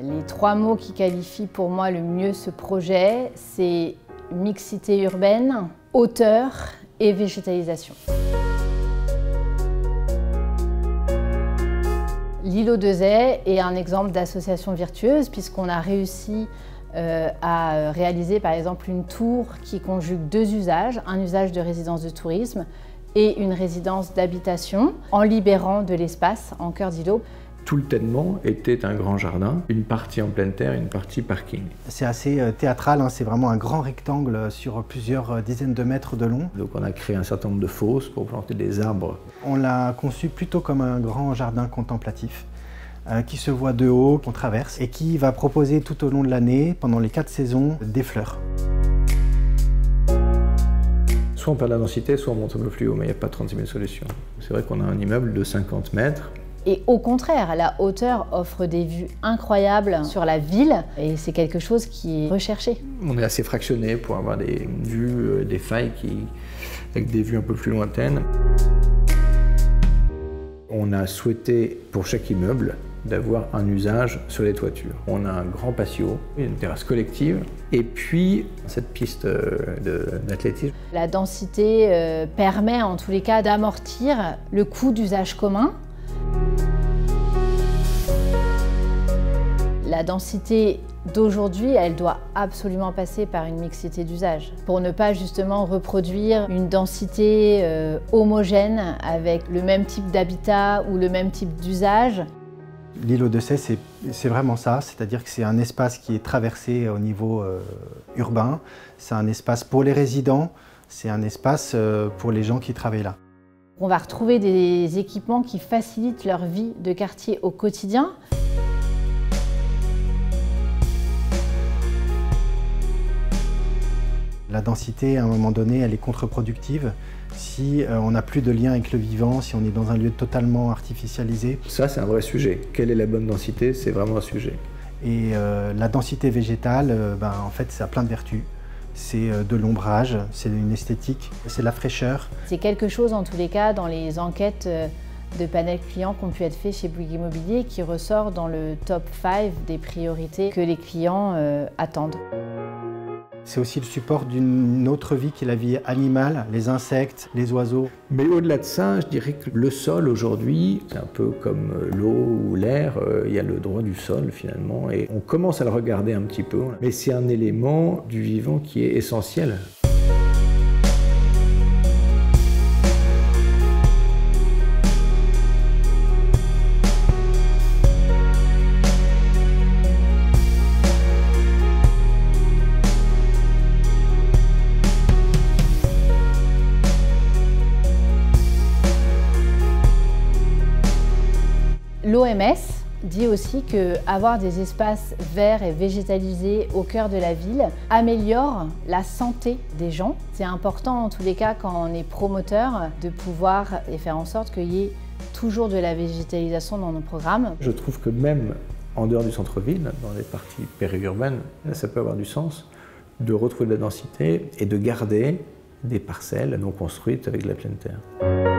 Les trois mots qui qualifient pour moi le mieux ce projet, c'est mixité urbaine, hauteur et végétalisation. L'îlot de Zay est un exemple d'association virtueuse puisqu'on a réussi à réaliser par exemple une tour qui conjugue deux usages, un usage de résidence de tourisme et une résidence d'habitation en libérant de l'espace en cœur d'îlot. Tout le ténement était un grand jardin, une partie en pleine terre et une partie parking. C'est assez théâtral, hein, c'est vraiment un grand rectangle sur plusieurs dizaines de mètres de long. Donc on a créé un certain nombre de fosses pour planter des arbres. On l'a conçu plutôt comme un grand jardin contemplatif qui se voit de haut, qu'on traverse et qui va proposer tout au long de l'année, pendant les 4 saisons, des fleurs. Soit on perd la densité, soit on monte un peu plus haut, mais il n'y a pas 36 000 solutions. C'est vrai qu'on a un immeuble de 50 mètres. Et au contraire, la hauteur offre des vues incroyables sur la ville et c'est quelque chose qui est recherché. On est assez fractionné pour avoir des vues, des failles avec des vues un peu plus lointaines. On a souhaité pour chaque immeuble d'avoir un usage sur les toitures. On a un grand patio, une terrasse collective et puis cette piste d'athlétisme. La densité permet en tous les cas d'amortir le coût d'usage commun. La densité d'aujourd'hui, elle doit absolument passer par une mixité d'usage pour ne pas justement reproduire une densité homogène avec le même type d'habitat ou le même type d'usage. L'îlot de Zay, c'est vraiment ça, c'est-à-dire que c'est un espace qui est traversé au niveau urbain, c'est un espace pour les résidents, c'est un espace pour les gens qui travaillent là. On va retrouver des équipements qui facilitent leur vie de quartier au quotidien. La densité, à un moment donné, elle est contre-productive. Si on n'a plus de lien avec le vivant, si on est dans un lieu totalement artificialisé. Ça, c'est un vrai sujet. Quelle est la bonne densité? C'est vraiment un sujet. Et la densité végétale, en fait, ça a plein de vertus. C'est de l'ombrage, c'est une esthétique, c'est de la fraîcheur. C'est quelque chose, en tous les cas, dans les enquêtes de panels clients qui ont pu être faits chez Bouygues Immobilier, qui ressort dans le top 5 des priorités que les clients attendent. C'est aussi le support d'une autre vie qui est la vie animale, les insectes, les oiseaux. Mais au-delà de ça, je dirais que le sol aujourd'hui, c'est un peu comme l'eau ou l'air, il y a le droit du sol finalement, et on commence à le regarder un petit peu, mais c'est un élément du vivant qui est essentiel. L'OMS dit aussi qu'avoir des espaces verts et végétalisés au cœur de la ville améliore la santé des gens. C'est important en tous les cas quand on est promoteur de pouvoir faire en sorte qu'il y ait toujours de la végétalisation dans nos programmes. Je trouve que même en dehors du centre-ville, dans les parties périurbaines, ça peut avoir du sens de retrouver de la densité et de garder des parcelles non construites avec de la pleine terre.